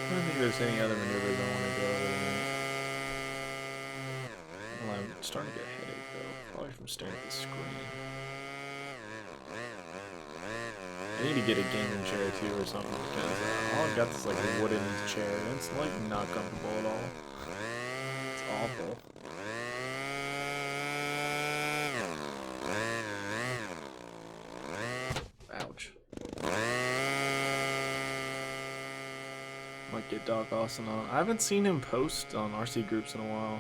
I don't think there's any other maneuvers I want to go over tonight. Well, I'm starting to get a headache though, probably from staring at the screen. I need to get a gaming chair too or something because all I've got is like a wooden chair and it's like not comfortable at all. It's awful. Ouch. Might get Doc Austin on. I haven't seen him post on RC groups in a while.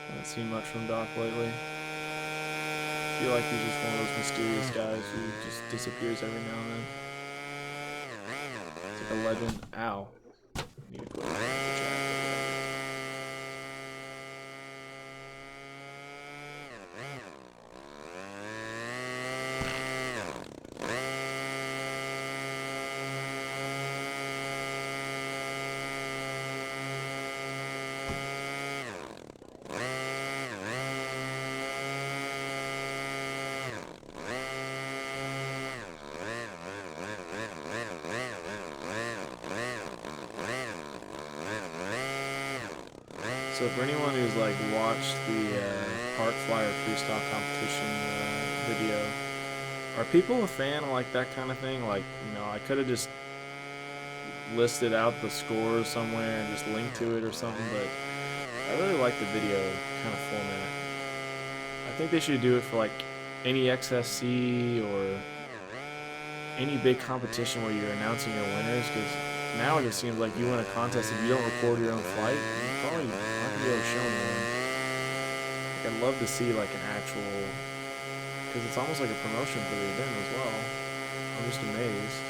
Haven't seen much from Doc lately. I feel like he's just one of those mysterious guys who just disappears every now and then. It's like a legend. Ow. I need to quit the chat. So for anyone who's like watched the Park Flyer freestyle competition video, are people a fan of like that kind of thing? Like, you know, I could have just listed out the scores somewhere and just linked to it or something, but I really like the video kind of format. I think they should do it for like any XSC or any big competition where you're announcing your winners, because now it just seems like you win a contest, if you don't record your own flight, you probably not gonna be able to show anyone. Like, I'd love to see like an actual, because it's almost like a promotion for the event as well. I'm just amazed.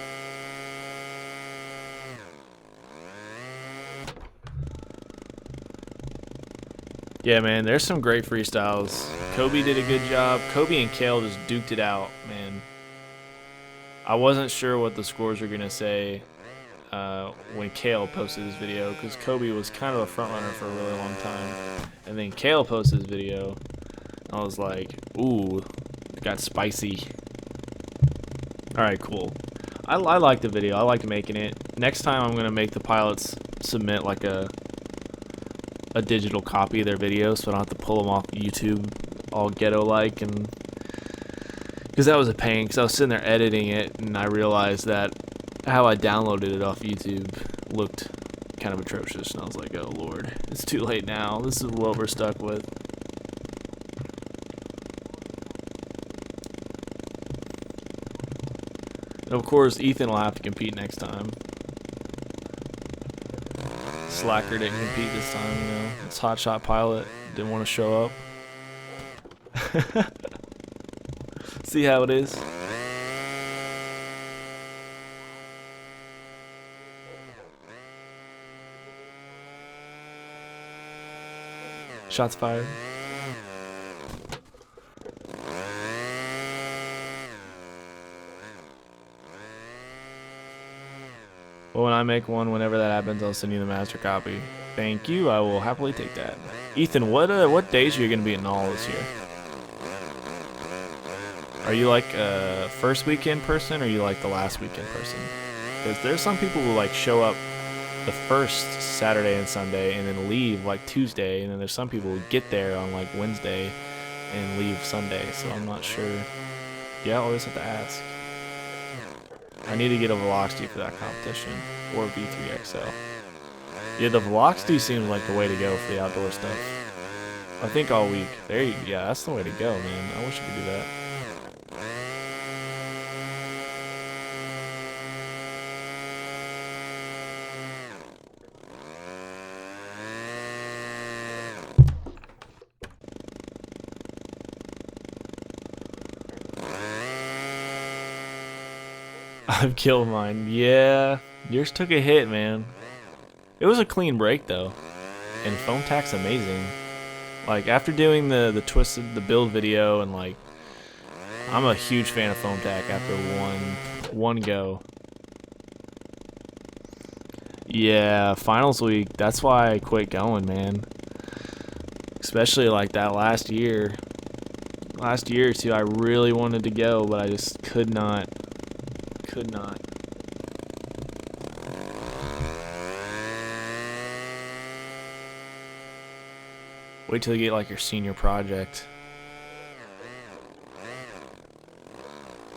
Yeah, man, there's some great freestyles. Kobe did a good job. Kobe and Kale just duked it out, man. I wasn't sure what the scores were gonna say when Kale posted his video, because Kobe was kind of a front runner for a really long time, and then Kale posted his video. I was like, ooh, it got spicy. All right, cool. I like the video. I liked making it. Next time, I'm gonna make the pilots submit like a digital copy of their video, so I don't have to pull them off YouTube all ghetto-like, and because that was a pain, because I was sitting there editing it and I realized that how I downloaded it off YouTube looked kind of atrocious, and I was like, oh lord, it's too late now. This is what we're stuck with. And of course, Ethan will have to compete next time. Slacker didn't compete this time, you know. It's Hotshot Pilot didn't want to show up. See how it is? Shots fired. Well, when I make one, whenever that happens, I'll send you the master copy. Thank you. I will happily take that. Ethan, what days are you gonna be at Null this year? Are you like a first weekend person, or are you like the last weekend person? Because there's some people who like show up the first Saturday and Sunday and then leave like Tuesday, and then there's some people who get there on like Wednesday and leave Sunday, so I'm not sure. Yeah, I always have to ask. I need to get a Velocity for that competition, or V3XL. Yeah, the Velocity seems like the way to go for the outdoor stuff. I think all week. There you go. Yeah, that's the way to go, man. I wish I could do that. I've killed mine. Yeah, yours took a hit, man. It was a clean break though, and foam tack's amazing. Like after doing the twisted the build video and like, I'm a huge fan of foam tack after one go. Yeah, finals week. That's why I quit going, man. Especially like that last year. Last year or two, I really wanted to go, but I just could not. Could not. Wait till you get like your senior project.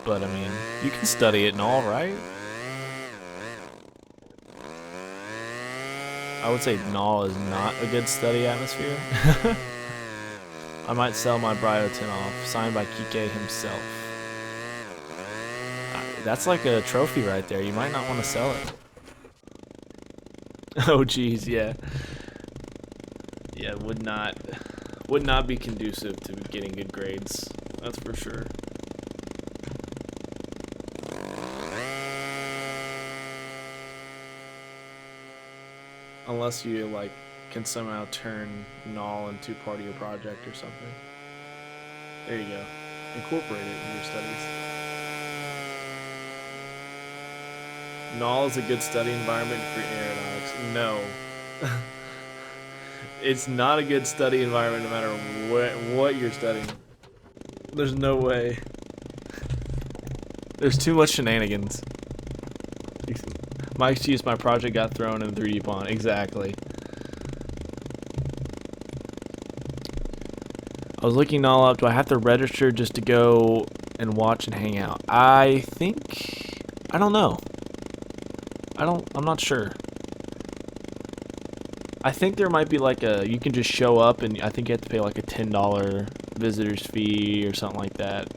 But I mean, you can study it and all, right? I would say Null is not a good study atmosphere. I might sell my Bryotin off, signed by Kike himself. That's like a trophy right there. You might not want to sell it. Oh geez, yeah. Yeah, would not be conducive to getting good grades. That's for sure. Unless you like can somehow turn Null into part of your project or something. There you go. Incorporate it in your studies. Null is a good study environment for aeronautics. No. It's not a good study environment no matter what you're studying. There's no way. There's too much shenanigans. My excuse, my project got thrown in 3D Pawn. Exactly. I was looking all up. Do I have to register just to go and watch and hang out? I don't know. I'm not sure. I think there might be like you can just show up and I think you have to pay like a $10 visitor's fee or something like that.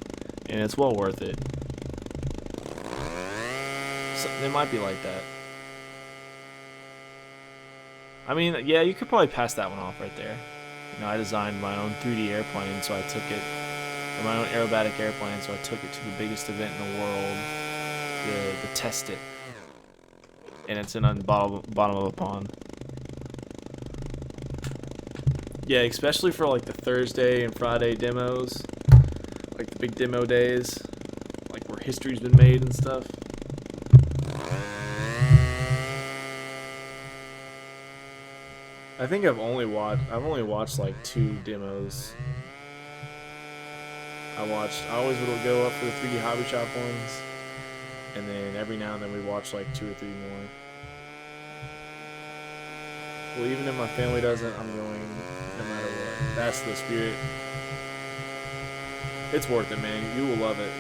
And it's well worth it. So, it might be like that. I mean, yeah, you could probably pass that one off right there. You know, I designed my own 3D airplane, so I took it, or my own aerobatic airplane, so I took it to the biggest event in the world, the Test It. And it's in the bottom of a pond. Yeah, especially for like the Thursday and Friday demos, like the big demo days, like where history's been made and stuff. I think I've only watched like 2 demos. I always would go up for the 3D Hobby Shop ones, and then every now and then we watch like 2 or 3 more. Well, even if my family doesn't, I'm going no matter what. That's the spirit. It's worth it, man. You will love it.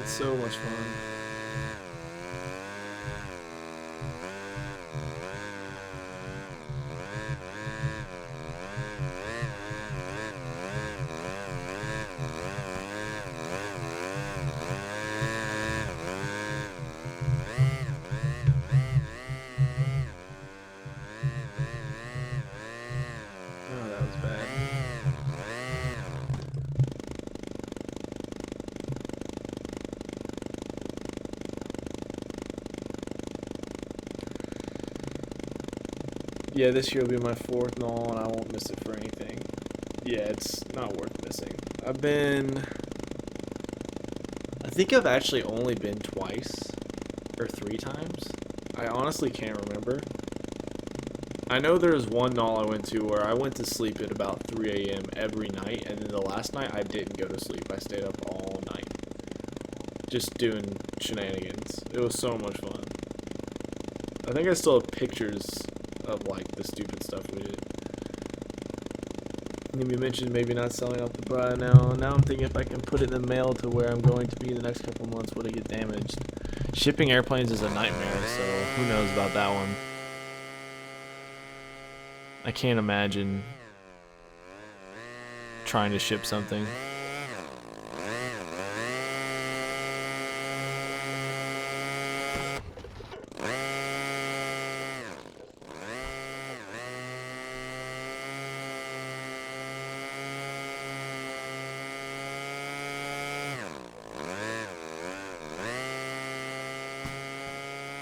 It's so much fun. Oh, that was bad. Yeah, this year will be my 4th null, and I won't miss it for anything. Yeah, it's not worth missing. I think I've actually only been twice, or 3 times. I honestly can't remember. I know there was one null I went to where I went to sleep at about 3 a.m. every night, and then the last night I didn't go to sleep. I stayed up all night, just doing shenanigans. It was so much fun. I think I still have pictures of like the stupid stuff we did. And you mentioned maybe not selling off the bra now. Now I'm thinking if I can put it in the mail to where I'm going to be the next couple months, would it get damaged? Shipping airplanes is a nightmare, so who knows about that one. I can't imagine trying to ship something.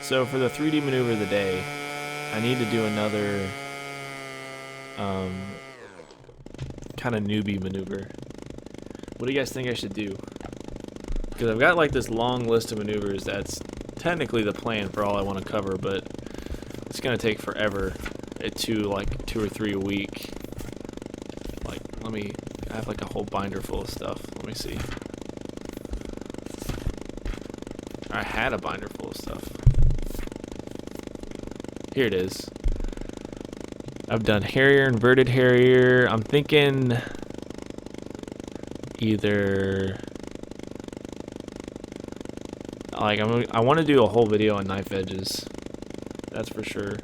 So for the 3D maneuver of the day, I need to do another kind of newbie maneuver. What do you guys think I should do? Because I've got like this long list of maneuvers that's technically the plan for all I want to cover, but it's gonna take forever. Like 2 or 3 a week. Like, I have like a whole binder full of stuff. Let me see. I had a binder full of stuff. Here it is. I've done Harrier and Verted Harrier. I'm thinking either like I want to do a whole video on knife edges. That's for sure.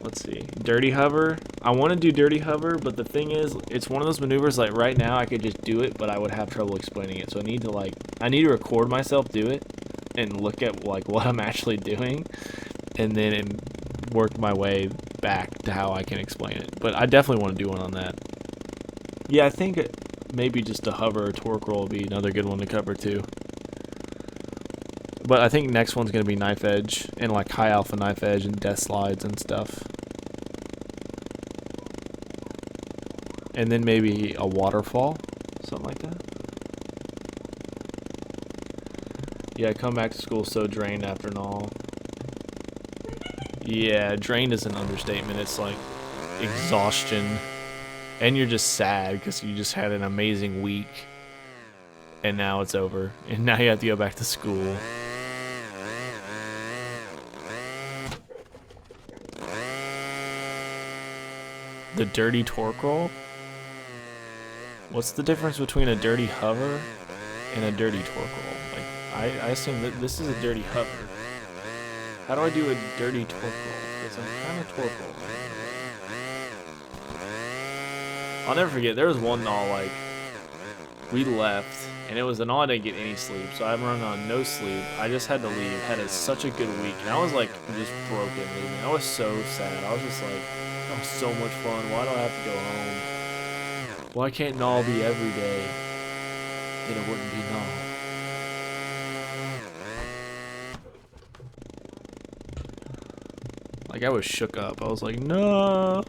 Let's see. Dirty hover. I want to do dirty hover, but the thing is, it's one of those maneuvers like right now I could just do it, but I would have trouble explaining it. So I need to record myself do it and look at like what I'm actually doing, and then work my way back to how I can explain it. But I definitely want to do one on that. Yeah, I think maybe just a hover or torque roll would be another good one to cover too. But I think next one's going to be knife edge and like high alpha knife edge and death slides and stuff. And then maybe a waterfall, something like that. Yeah, I come back to school so drained after and all. Yeah, drained is an understatement. It's like exhaustion. And you're just sad because you just had an amazing week. And now it's over. And now you have to go back to school. The dirty torque roll? What's the difference between a dirty hover and a dirty torque roll? Like, I assume that this is a dirty hover. How do I do a dirty torque roll? Because I'm kind of torque roll. I'll never forget, there was one gnaw, like, we left, and it was a gnaw I didn't get any sleep, so I'm running on no sleep. I just had to leave, had such a good week, and I was, like, just broken leaving. I was so sad. I was just like, that was so much fun. Why do I have to go home? Why can't gnaw be every day? Then it wouldn't be gnaw. Like, I was shook up. I was like, no!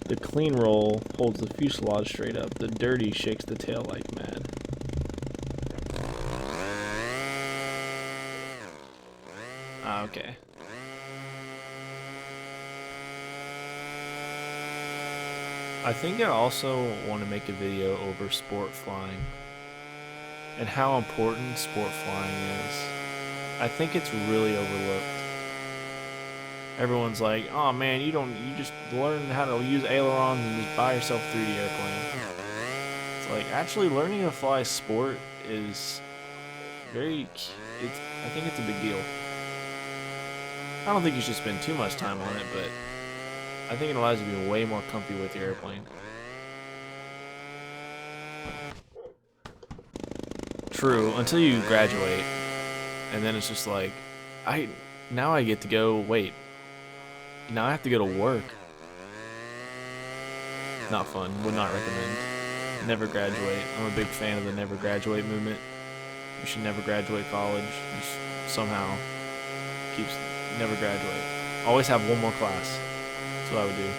The clean roll holds the fuselage straight up. The dirty shakes the tail like mad. Ah, okay. I think I also want to make a video over sport flying and how important sport flying is. I think it's really overlooked. Everyone's like, oh man, you just learn how to use ailerons and just buy yourself a 3D airplane. It's like, actually learning to fly sport is I think it's a big deal. I don't think you should spend too much time on it, but I think it allows you to be way more comfy with your airplane. True, until you graduate, and then it's just like, now I get to go, wait, now I have to go to work. Not fun, would not recommend. Never graduate. I'm a big fan of the never graduate movement. You should never graduate college. Just somehow never graduate. Always have one more class. That's what I would do.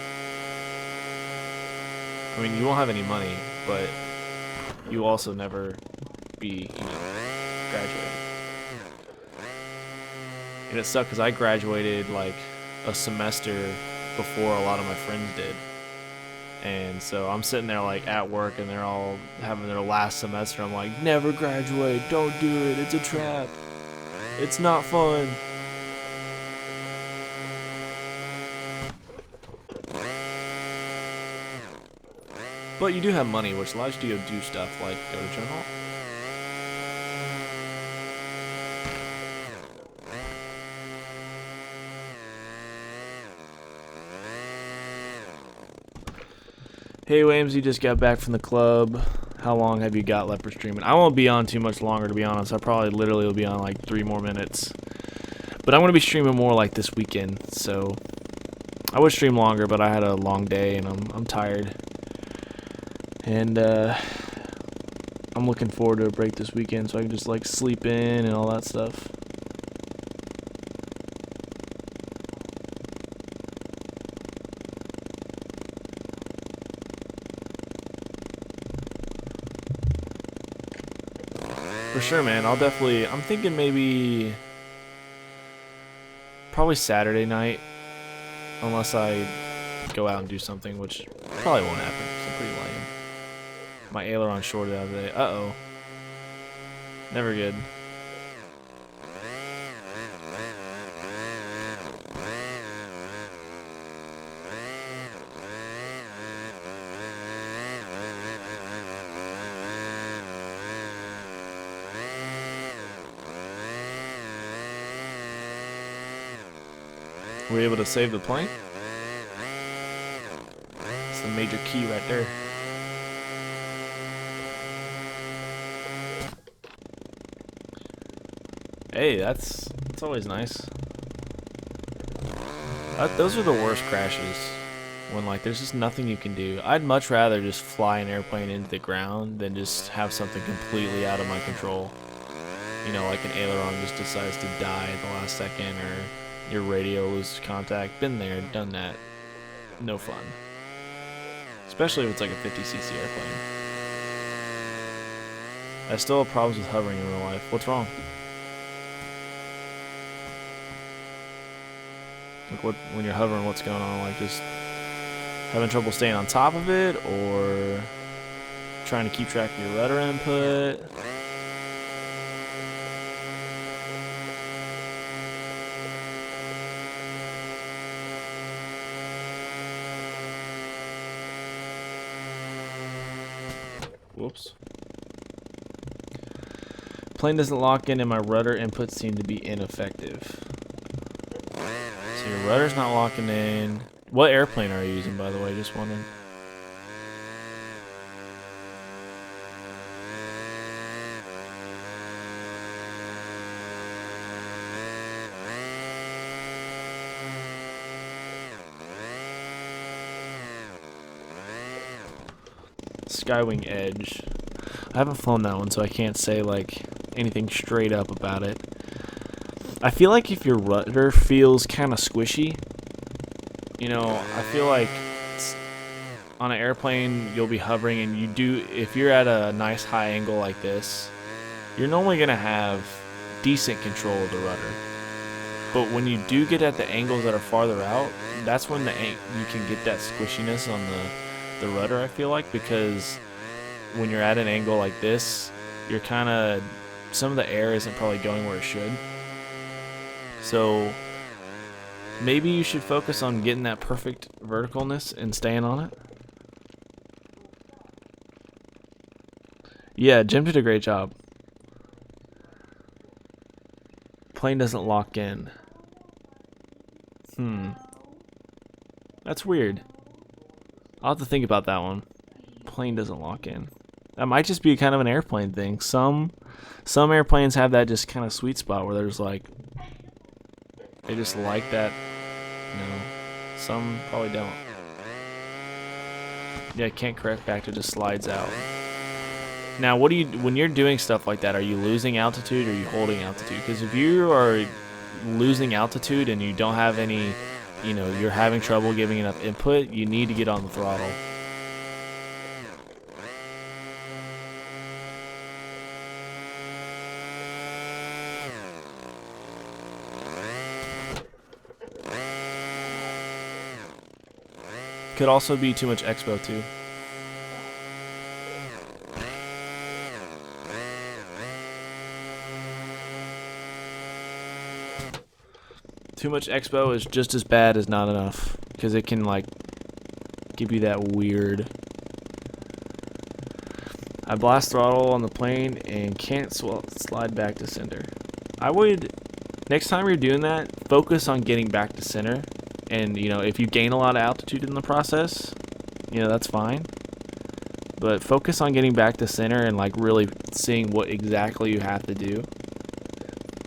I mean, you won't have any money, but you also never be, graduated. And it sucked because I graduated like a semester before a lot of my friends did. And so I'm sitting there like at work and they're all having their last semester. I'm like, never graduate, don't do it, it's a trap. It's not fun. But you do have money, which allows you to go do stuff like go to Gen Hall. Hey Williams, you just got back from the club. How long have you got left for streaming? I won't be on too much longer, to be honest. I probably literally will be on like 3 more minutes. But I'm going to be streaming more like this weekend, so I would stream longer, but I had a long day and I'm tired. And I'm looking forward to a break this weekend so I can just like sleep in and all that stuff. For sure, man. I'm thinking maybe probably Saturday night, unless I go out and do something, which probably won't happen. It's pretty lame. My aileron shorted out of the day. Uh-oh. Never good. Were we able to save the plane? It's the major key right there. Hey, that's always nice. Those are the worst crashes, when like there's just nothing you can do. I'd much rather just fly an airplane into the ground than just have something completely out of my control. You know, like an aileron just decides to die at the last second, or your radio loses contact. Been there, done that. No fun. Especially if it's like a 50cc airplane. I still have problems with hovering in real life. What's wrong? Like when you're hovering, what's going on? Like just having trouble staying on top of it, or trying to keep track of your rudder input? Whoops. Plane doesn't lock in and my rudder inputs seem to be ineffective. So your rudder's not locking in. What airplane are you using, by the way? Just wondering. Skywing Edge. I haven't flown that one, so I can't say like anything straight up about it. I feel like if your rudder feels kind of squishy, you know, I feel like on an airplane you'll be hovering, and if you're at a nice high angle like this, you're normally gonna have decent control of the rudder. But when you do get at the angles that are farther out, that's when you can get that squishiness on the rudder, I feel like, because when you're at an angle like this, you're kind of, some of the air isn't probably going where it should. So maybe you should focus on getting that perfect verticalness and staying on it. Yeah, Jim did a great job. Plane doesn't lock in. That's weird. I'll have to think about that one. Plane doesn't lock in. That might just be kind of an airplane thing. Some airplanes have that just kind of sweet spot where there's like, they just like that. Some probably don't. Yeah, can't correct factor, just slides out. Now, when you're doing stuff like that, are you losing altitude or are you holding altitude? Because if you are losing altitude and you don't have any, you're having trouble giving enough input, you need to get on the throttle. Could also be too much expo too. Too much expo is just as bad as not enough, because it can like give you that weird. I blast throttle on the plane and can't slide back to center. I would, next time you're doing that, focus on getting back to center. And, if you gain a lot of altitude in the process, that's fine. But focus on getting back to center and, like, really seeing what exactly you have to do.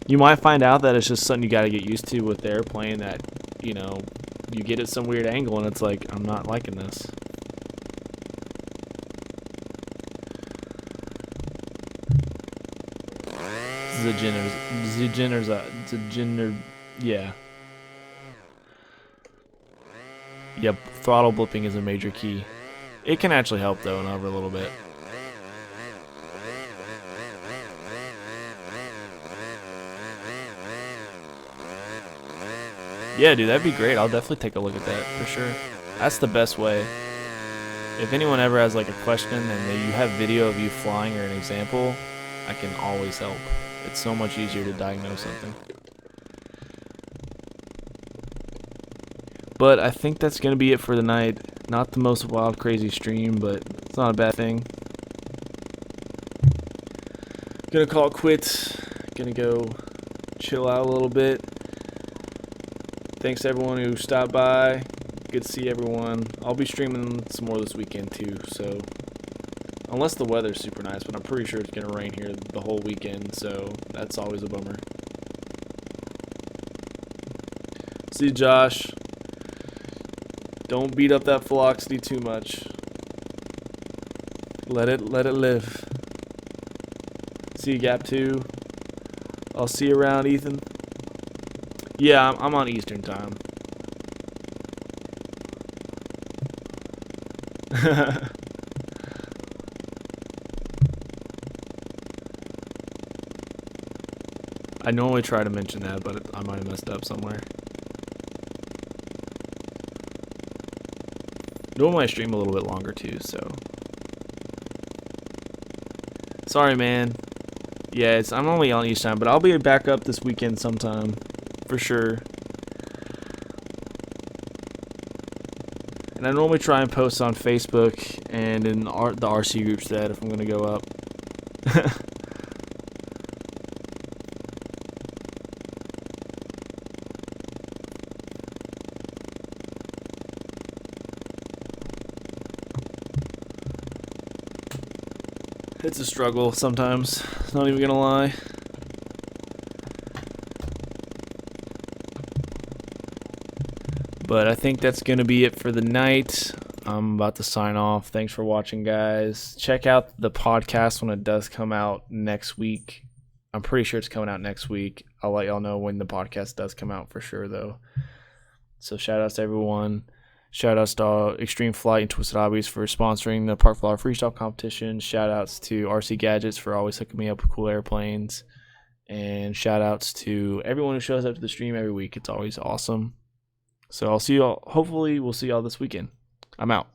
You might find out that it's just something you got to get used to with the airplane, that, you know, you get at some weird angle and it's like, I'm not liking this. Yeah. Yep, throttle blipping is a major key. It can actually help though and hover a little bit. Yeah, dude, that'd be great. I'll definitely take a look at that for sure. That's the best way. If anyone ever has like a question and you have video of you flying or an example, I can always help. It's so much easier to diagnose something. But I think that's going to be it for the night. Not the most wild, crazy stream, but it's not a bad thing. Gonna call it quits. Gonna go chill out a little bit. Thanks to everyone who stopped by. Good to see everyone. I'll be streaming some more this weekend too, so unless the weather's super nice, but I'm pretty sure it's gonna rain here the whole weekend, so that's always a bummer. See you, Josh. Don't beat up that velocity too much. Let it live. See you, Gap 2. I'll see you around, Ethan. Yeah, I'm on Eastern time. I normally try to mention that, but I might have messed up somewhere. Normally I stream a little bit longer too, so. Sorry, man. Yeah, I'm only on East time, but I'll be back up this weekend sometime, for sure. And I normally try and post on Facebook and in the RC group chat if I'm gonna go up. It's a struggle sometimes, not even gonna lie. But I think that's gonna be it for the night. I'm about to sign off. Thanks for watching, guys. Check out the podcast when it does come out next week. I'm pretty sure it's coming out next week. I'll let y'all know when the podcast does come out for sure, though. So shout outs to everyone. Shout outs to Extreme Flight and Twisted Hobbies for sponsoring the Park Flower Freestyle competition. Shout outs to RC Gadgets for always hooking me up with cool airplanes. And shout outs to everyone who shows up to the stream every week. It's always awesome. So I'll see y'all. Hopefully we'll see y'all this weekend. I'm out.